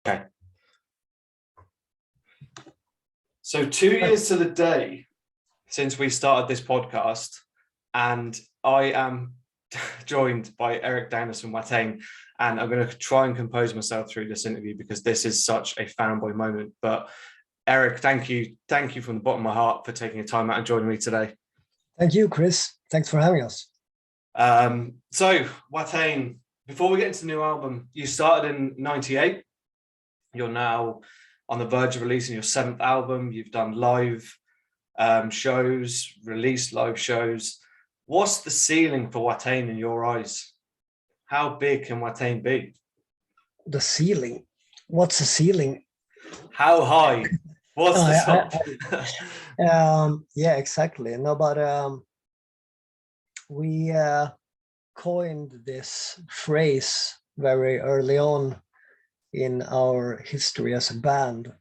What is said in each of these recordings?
Okay. So 2 years to the day since we started this podcast, and I am joined by Erik Danielsson Watain, and I'm going to try and compose myself through this interview because this is such a fanboy moment. But Erik, thank you from the bottom of my heart for taking the time out and joining me today. Thank you, Chris. Thanks for having us. So Watain, before we get into the new album, you started in '98. You're now on the verge of releasing your 7th album. You've done live shows, released live shows. What's the ceiling for Watain in your eyes? How big can Watain be? The ceiling? What's the ceiling? How high? What's the top? Yeah, exactly. No, but we coined this phrase very early on in our history as a band,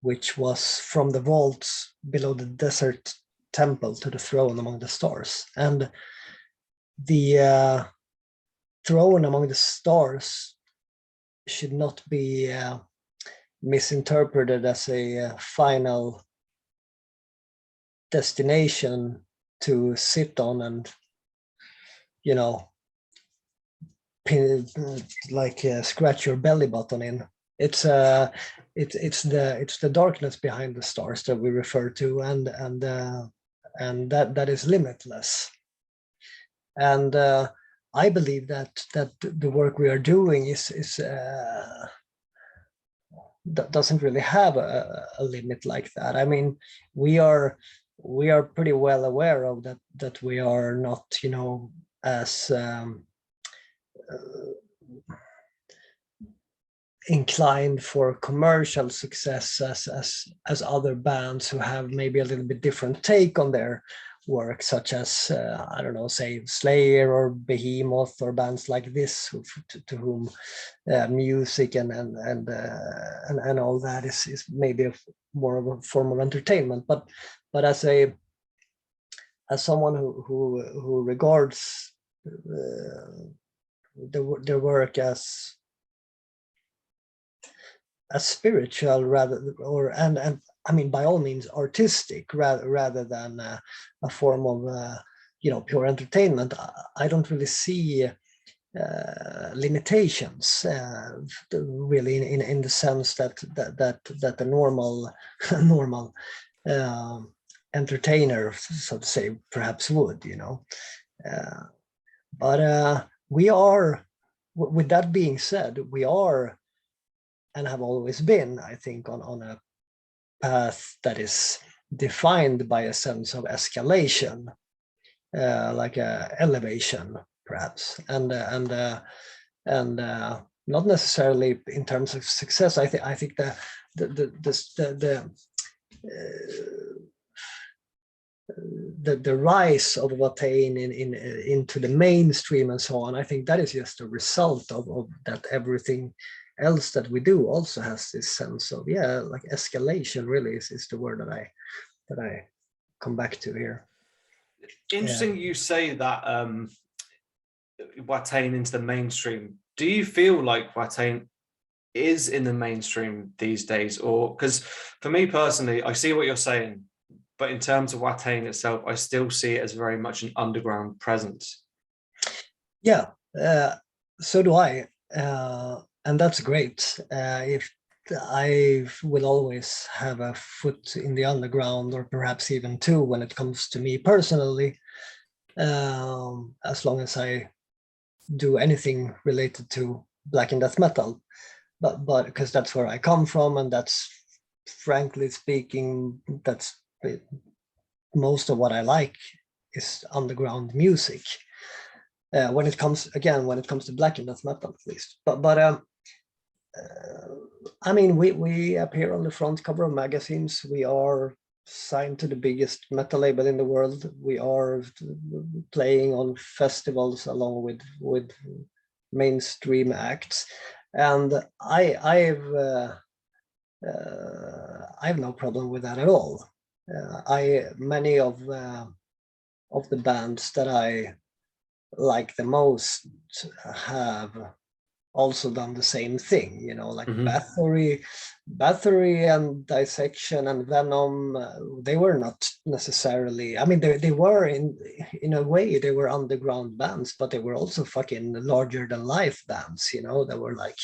which was from the vaults below the desert temple to the throne among the stars. And the throne among the stars should not be misinterpreted as a final destination to sit on and, you know, scratch your belly button in. It's the darkness behind the stars that we refer to, and that is limitless. And I believe that the work we are doing doesn't really have a limit like that. I mean, we are pretty well aware of that we are not, you know, as inclined for commercial success as other bands who have maybe a little bit different take on their work, such as I don't know, say Slayer or Behemoth or bands like this, to whom music and all that is maybe more of a form of entertainment. But as someone who regards their work as spiritual and I mean, by all means artistic rather than a form of you know, pure entertainment, I don't really see limitations really in the sense that the normal entertainer, so to say, perhaps would, you know. But we are, with that being said, we are and have always been, I think, on a path that is defined by a sense of escalation, like a elevation, perhaps, and not necessarily in terms of success. I think the rise of Watain into the mainstream and so on, I think that is just a result of that. Everything else that we do also has this sense of, yeah, like escalation really is the word that I come back to here. Interesting. You say that Watain into the mainstream. Do you feel like Watain is in the mainstream these days? Or, because for me personally, I see what you're saying, but in terms of Watain itself, I still see it as very much an underground presence. Yeah, so do I. And that's great. If I will always have a foot in the underground, or perhaps even two, when it comes to me personally, as long as I do anything related to black and death metal. But because that's where I come from, and that's, frankly speaking, that's most of what I like is underground music. When it comes to black and death metal, at least. But I mean, we appear on the front cover of magazines. We are signed to the biggest metal label in the world. We are playing on festivals along with mainstream acts, and I have no problem with that at all. Many of the bands that I like the most have also done the same thing, you know, like Mhm. Bathory and Dissection and Venom, they were not necessarily, I mean, they were in a way, they were underground bands, but they were also fucking larger than life bands, you know, that were like,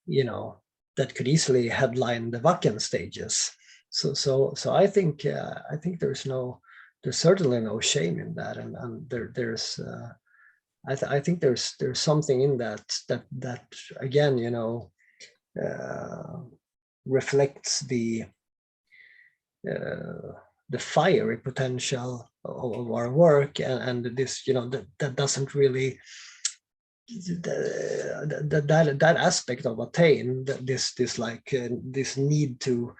you know, that could easily headline the Wacken stages. So I think there's certainly no shame in that, and there's I think there's something in that again, you know, reflects the fiery potential of our work, and this, you know, that doesn't really that aspect of Watain, this like this need to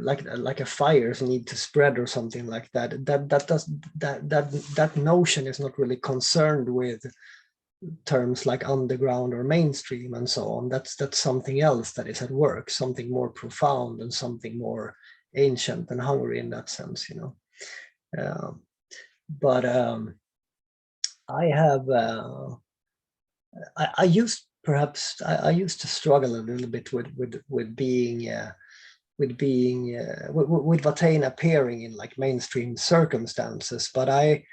like a fire's need to spread or something like that. That notion is not really concerned with terms like underground or mainstream and so on. That's something else that is at work, something more profound and something more ancient and hungry in that sense, you know. But I have I used perhaps I used to struggle a little bit with being with Watain appearing in like mainstream circumstances, but I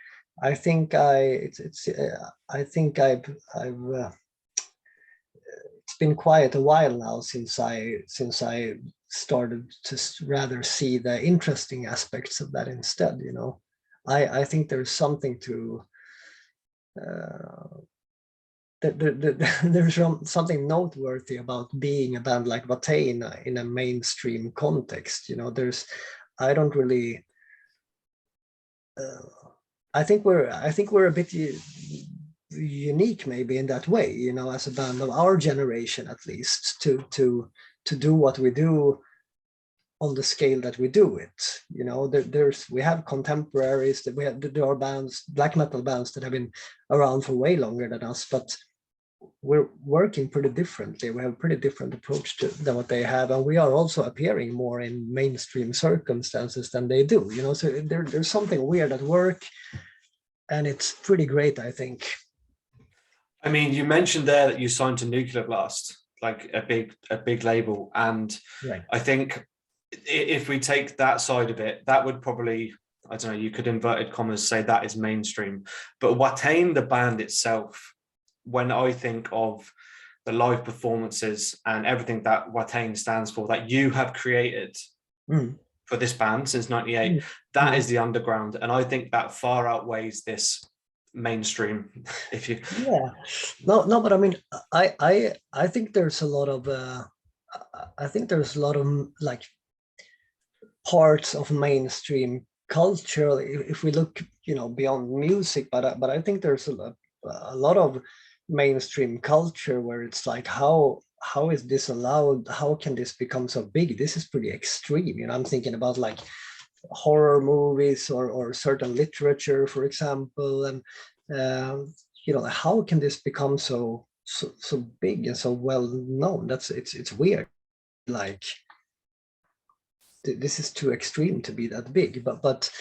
think I think I've it's been quite a while now since I started to rather see the interesting aspects of that instead, you know. I think there's something to there's something noteworthy about being a band like Watain in a mainstream context, you know. I don't really I think we're a bit unique maybe in that way, you know, as a band of our generation at least, to do what we do on the scale that we do it, you know. We have contemporaries, that there are bands, black metal bands, that have been around for way longer than us, but we're working pretty differently. We have a pretty different approach than what they have, and we are also appearing more in mainstream circumstances than they do, you know. So there's something weird at work, and it's pretty great, I think. I mean, you mentioned there that you signed to Nuclear Blast, like a big label, and Right. I think if we take that side of it, that would probably, I don't know, you could inverted commas say that is mainstream. But Watain, the band itself, when I think of the live performances and everything that Watain stands for, that you have created for this band since '98, that is the underground, and I think that far outweighs this mainstream. If you no, but I mean, I think there's a lot of I think there's a lot of like parts of mainstream culture if we look, you know, beyond music, but I think there's a lot of mainstream culture where it's like, how is this allowed? How can this become so big? This is pretty extreme, you know. I'm thinking about like horror movies or certain literature, for example, and you know, how can this become so big and so well known? It's weird. Like this is too extreme to be that big, but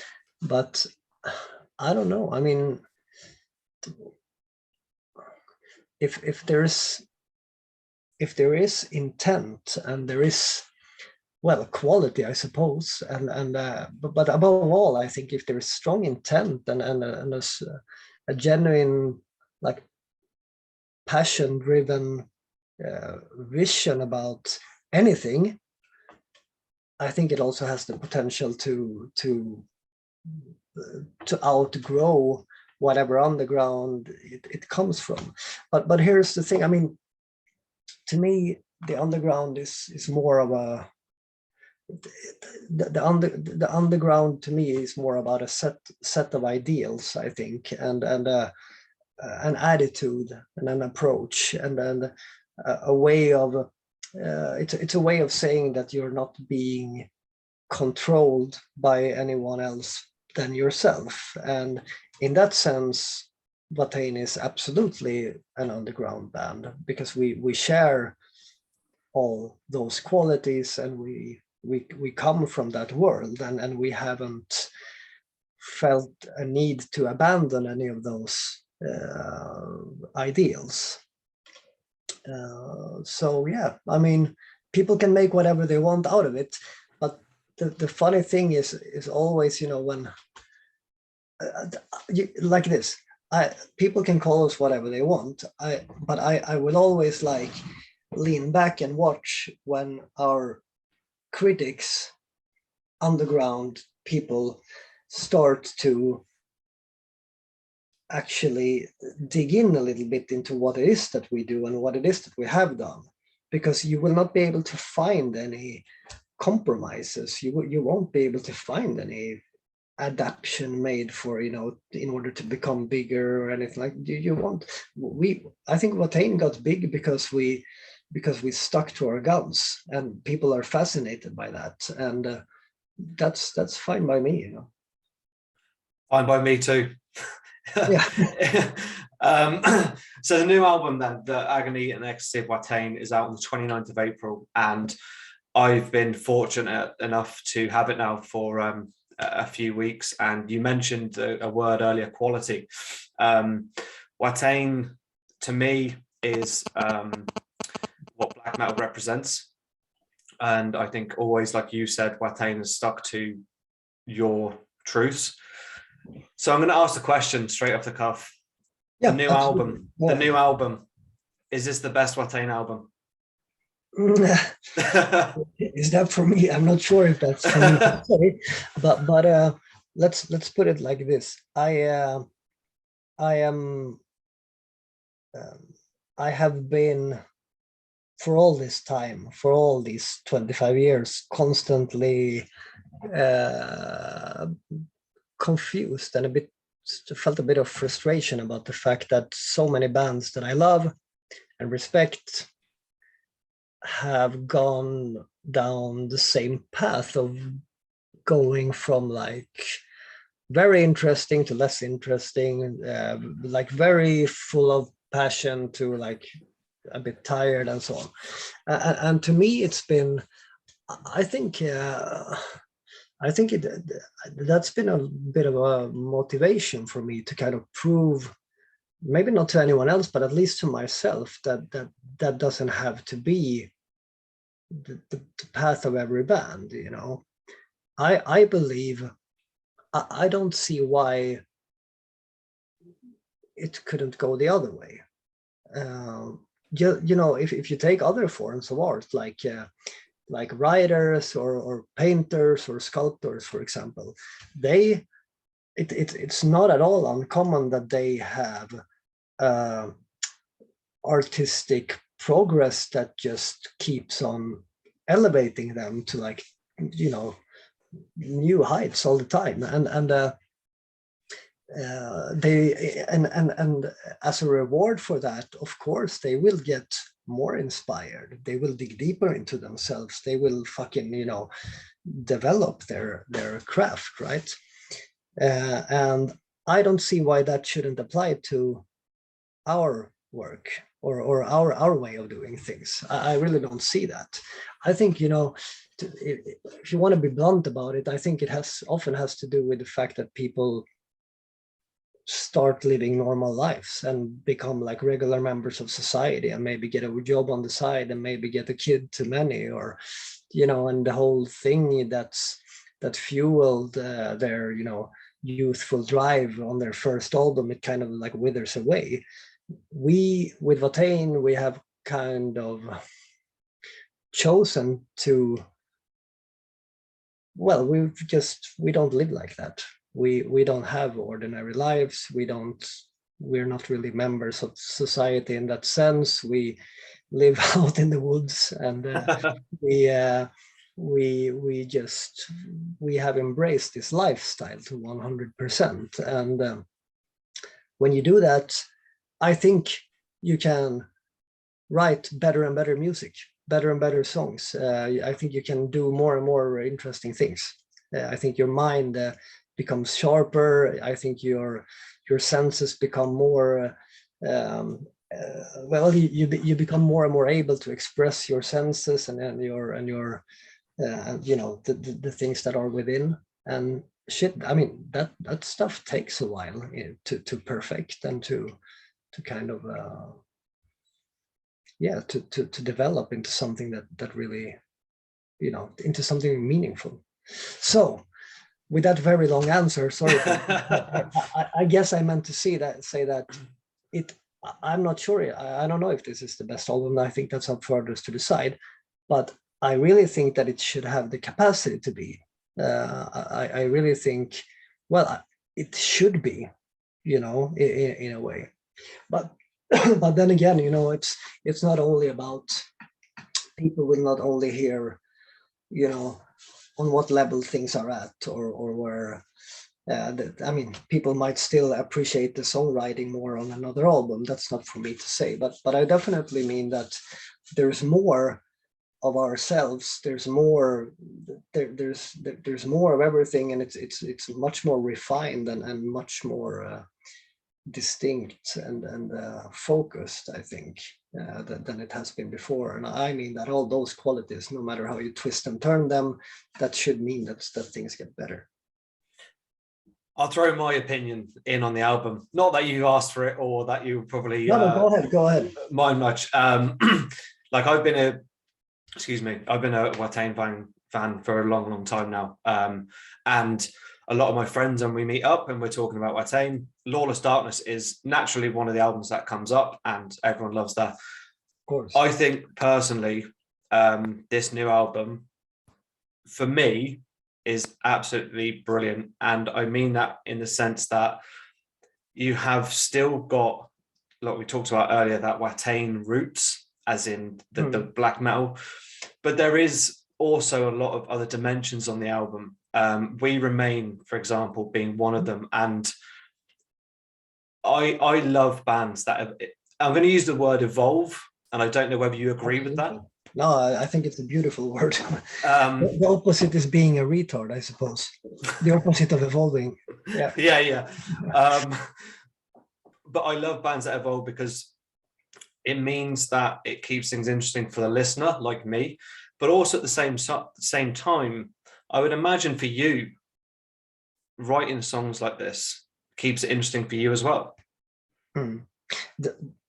I don't know. I mean, if there is intent and there is, well, quality, I suppose, and but above all, I think if there is strong intent and a genuine, like, passion-driven vision about anything, I think it also has the potential to outgrow whatever underground it comes from. But here's the thing. I mean, to me, the underground is more of a the underground to me is more about a set of ideals, I think, and an attitude and an approach, and then a way of it's a way of saying that you're not being controlled by anyone else than yourself. And in that sense, Watain is absolutely an underground band, because we share all those qualities, and we come from that world, and we haven't felt a need to abandon any of those ideals. So yeah, I mean, people can make whatever they want out of it, but the funny thing is always, you know, when like this, people can call us whatever they want. But I will always like lean back and watch when our critics, underground people, start to actually dig in a little bit into what it is that we do and what it is that we have done, because you will not be able to find any compromises. You won't be able to find any adaptation made for, you know, in order to become bigger or anything. Like you want, I think Watain got big because we stuck to our guns, and people are fascinated by that, and that's fine by me, you know. Fine by me too. Yeah. um, so the new album then, the Agony and Ecstasy of Watain, is out on the 29th of April, and I've been fortunate enough to have it now for a few weeks. And you mentioned a word earlier, quality. Watain to me is what black metal represents, and I think always, like you said, Watain has stuck to your truths. So I'm going to ask the question straight off the cuff. Yeah, The new absolutely. album, the new album, is this the best Watain album? Is that for me? I'm not sure if that's for me to say, but let's put it like this. I am I have been, for all this time, for all these 25 years, constantly confused and felt a bit of frustration about the fact that so many bands that I love and respect have gone down the same path of going from like very interesting to less interesting, like very full of passion to like a bit tired and so on. And to me, it's been, I think that's been a bit of a motivation for me to kind of prove, maybe not to anyone else, but at least to myself, that doesn't have to be the path of every band, you know. I believe, I don't see why it couldn't go the other way. You know, if you take other forms of art, like writers or painters or sculptors, for example, it's not at all uncommon that they have artistic progress that just keeps on elevating them to, like, you know, new heights all the time, and as a reward for that, of course, they will get more inspired. They will dig deeper into themselves. They will fucking, you know, develop their craft, right? And I don't see why that shouldn't apply to our work or our way of doing things. I really don't see that. I think, you know, if you want to be blunt about it, I think it often has to do with the fact that people start living normal lives and become like regular members of society, and maybe get a job on the side, and maybe get a kid to many, or, you know, and the whole thing that fueled their, you know, youthful drive on their first album, it kind of like withers away. We, with Watain, we have kind of chosen to, well, we don't live like that. We don't have ordinary lives. We're not really members of society in that sense. We live out in the woods, and we have embraced this lifestyle to 100%. And when you do that, I think you can write better and better music, better and better songs. I think you can do more and more interesting things. I think your mind becomes sharper. I think your senses become more, well, you become more and more able to express your senses and your you know, the things that are within. And shit, I mean, that stuff takes a while to perfect and to kind of yeah, to develop into something that really, into something meaningful. So with that very long answer, sorry, I guess I meant to say that it. I'm not sure. I don't know if this is the best album. I think that's up for others to decide. But I really think that it should have the capacity to be. I really think, well, it should be, in a way. But but then again, it's not only about, people will not only hear, on what level things are at, or where. I mean, people might still appreciate the songwriting more on another album. That's not for me to say, but I definitely mean that there's more of ourselves. There's more. There's more of everything, and it's much more refined and much more distinct and focused, I think, than it has been before. And I mean that all those qualities, no matter how you twist and turn them, that should mean that things get better. I'll throw my opinion in on the album. Not that you asked for it, or that you probably No, go ahead. Mind much. Like I've been a Watain fan for a long time now, and a lot of my friends, and we meet up and we're talking about Watain. Lawless Darkness is naturally one of the albums that comes up, and everyone loves that. Of course. I think personally, this new album, for me, is absolutely brilliant. And I mean that in the sense that you have still got, like we talked about earlier, that Watain roots, as in the black metal, but there is also a lot of other dimensions on the album. We Remain, for example, being one of them. And I love bands that have, I'm going to use the word evolve, and I don't know whether you agree with that. No, I think it's a beautiful word. The opposite is being a retard, I suppose. The opposite of evolving. Yeah. Yeah. But I love bands that evolve because it means that it keeps things interesting for the listener, like me. But also at the same time, I would imagine for you, writing songs like this keeps it interesting for you as well.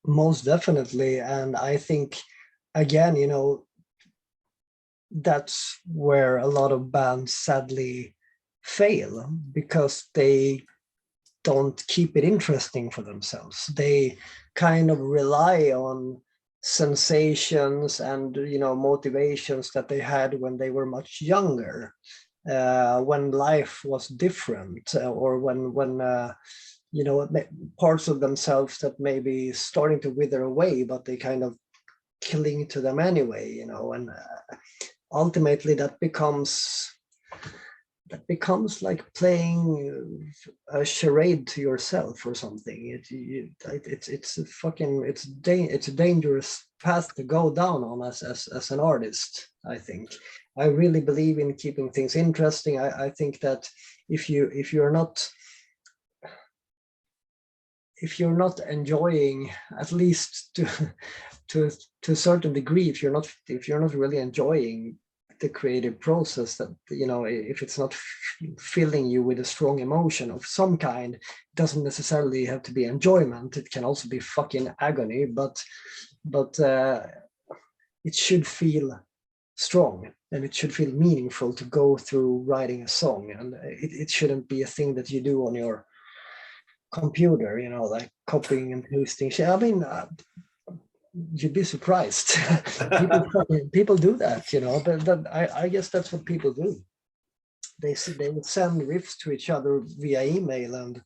Most definitely. And I think, again, that's where a lot of bands sadly fail, because they don't keep it interesting for themselves. They kind of rely on sensations and motivations that they had when they were much younger, when life was different, or when parts of themselves that may be starting to wither away, but they kind of cling to them anyway, and ultimately that becomes like playing a charade to yourself or something. It's a dangerous path to go down on as an artist. I think I really believe in keeping things interesting. I think that if you're not enjoying, at least to a certain degree, if you're not really enjoying the creative process, that if it's not filling you with a strong emotion of some kind, it doesn't necessarily have to be enjoyment. It can also be fucking agony, but it should feel strong, and it should feel meaningful to go through writing a song, and it shouldn't be a thing that you do on your computer, like copying and pasting shit. I mean, you'd be surprised. people do that, but I guess that's what people do. They would send riffs to each other via email and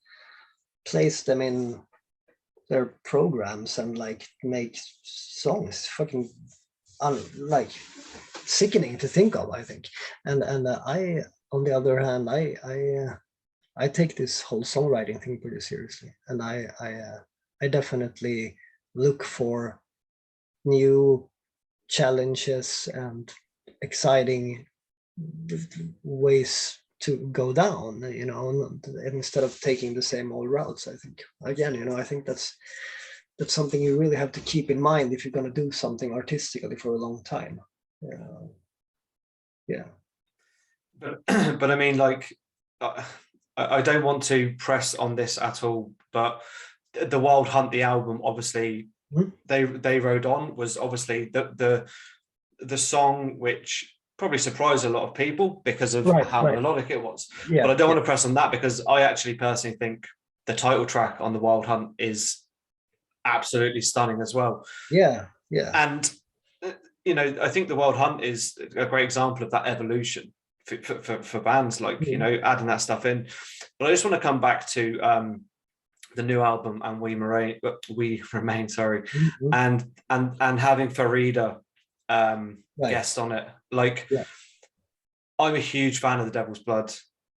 place them in their programs and like make songs. Fucking like sickening to think of, I think. And I, on the other hand, I take this whole songwriting thing pretty seriously, and I definitely look for new challenges and exciting ways to go down, instead of taking the same old routes. I think, again, I think that's something you really have to keep in mind if you're going to do something artistically for a long time. Yeah. But I mean, like, I don't want to press on this at all, but the Wild Hunt, the album, obviously They Rode On was obviously the song which probably surprised a lot of people because of how melodic it was. Yeah, but I don't want to press on that, because I actually personally think the title track on the Wild Hunt is absolutely stunning as well. Yeah. And I think the Wild Hunt is a great example of that evolution for bands, like adding that stuff in. But I just want to come back to the new album, and We Remain, sorry, and having Farida guest on it. Like, I'm a huge fan of the Devil's Blood,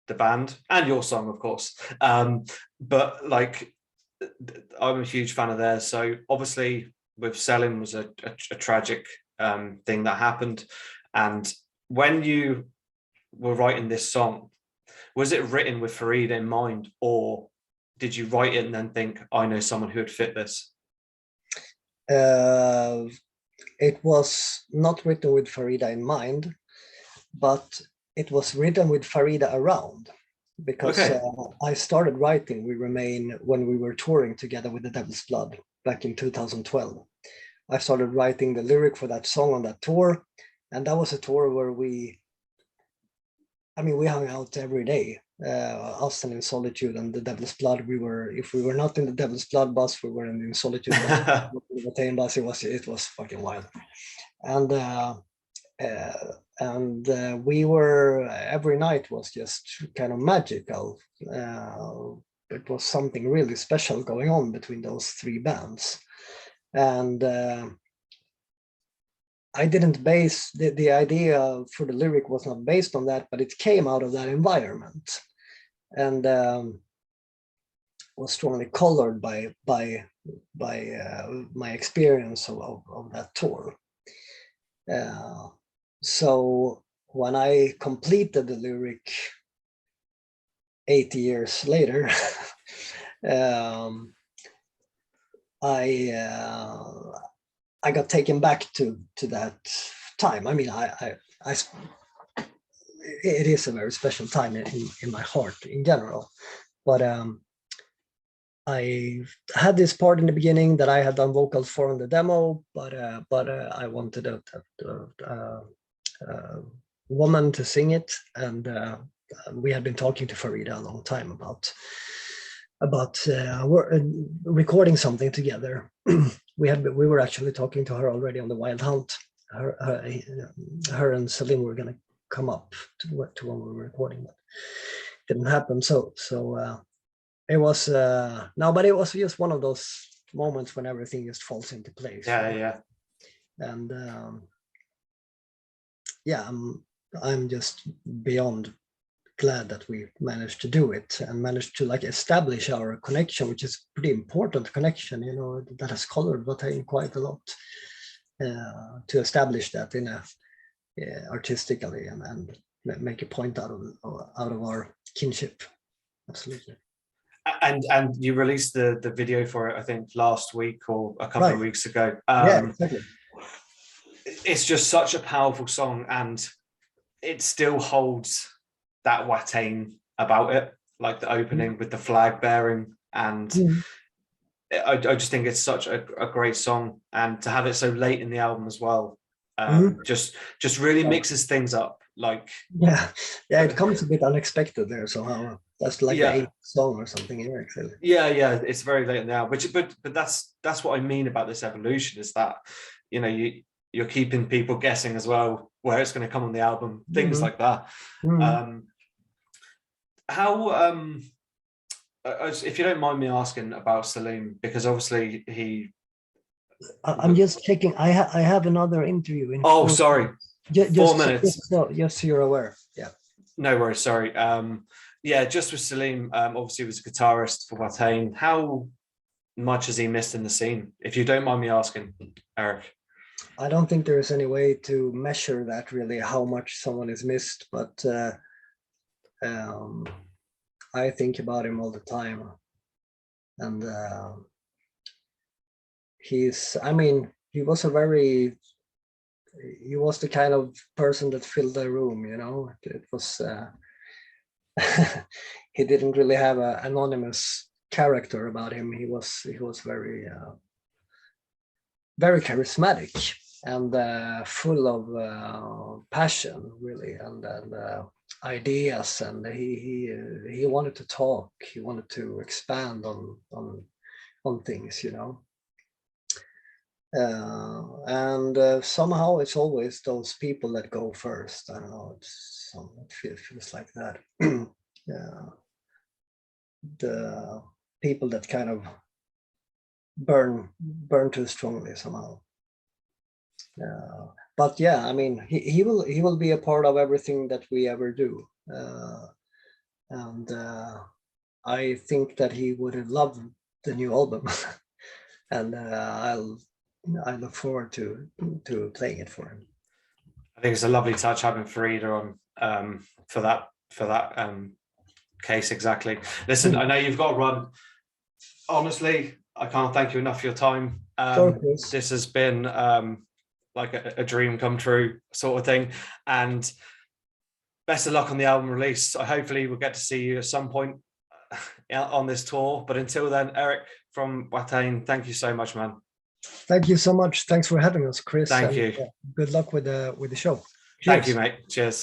the band, and your song, of course. But like, I'm a huge fan of theirs. So obviously, with Selim was a tragic thing that happened. And when you were writing this song, was it written with Farida in mind, or did you write it and then think, I know someone who would fit this? It was not written with Farida in mind, but it was written with Farida around, because I started writing We Remain when we were touring together with the Devil's Blood back in 2012. I started writing the lyric for that song on that tour, and that was a tour where we hung out every day, us and In Solitude and the Devil's Blood. If we were not in the Devil's Blood bus, we were in the In Solitude bus. The Watain bus. It was fucking wild, and we were, every night was just kind of magical. It was something really special going on between those three bands. And I didn't base the idea for the lyric was not based on that, but it came out of that environment, and was strongly colored by my experience of that tour. So when I completed the lyric 8 years later, I got taken back to that time. I mean, it is a very special time in my heart in general. But I had this part in the beginning that I had done vocals for on the demo, but I wanted a woman to sing it, and we had been talking to Farida a long time about recording something together. We were actually talking to her already on the Wild Hunt. Her and Selim were going to come up to when we were recording, but it didn't happen. So it was but it was just one of those moments when everything just falls into place. Yeah. And I'm just beyond glad that we managed to do it and managed to establish our connection, which is pretty important connection, that has colored Watain quite a lot, to establish that in artistically and make a point out of our kinship. Absolutely. And you released the video for it, I think last week or a couple of weeks ago. Exactly. It's just such a powerful song, and it still holds that Watain about it, like the opening with the flag bearing, and I just think it's such a great song, and to have it so late in the album as well, just really mixes things up. It comes a bit unexpected there somehow. That's the 8th song or something, Erik. It's very late in the album, but that's what I mean about this evolution, is that you're keeping people guessing as well where it's going to come on the album, things like that. How if you don't mind me asking about Selim, because obviously I'm just checking. I have another interview in. Oh, sorry. 4 minutes. Just so you're aware. Yeah. No worries. Sorry. Just with Selim, obviously he was a guitarist for Watain. How much has he missed in the scene, if you don't mind me asking, Erik? I don't think there is any way to measure that, really, how much someone is missed, but I think about him all the time, and he was the kind of person that filled the room, it was he didn't really have an anonymous character about him. He was very very charismatic and full of passion, really, and ideas. And he wanted to talk. He wanted to expand on things, you know. And somehow it's always those people that go first. I don't know. It feels like that. Yeah, the people that kind of burn too strongly somehow. But yeah, I mean, he will be a part of everything that we ever do, and I think that he would have loved the new album, and I look forward to playing it for him. I think it's a lovely touch having Farida on for that case. Exactly. Listen, I know you've got to run. Honestly, I can't thank you enough for your time. This has been like a dream come true sort of thing, and best of luck on the album release. Hopefully we'll get to see you at some point on this tour, but until then, Erik from Watain, thank you so much, man. Thank you so much. Thanks for having us, Chris. Thank you. Good luck with the show. Cheers. Thank you, mate. Cheers.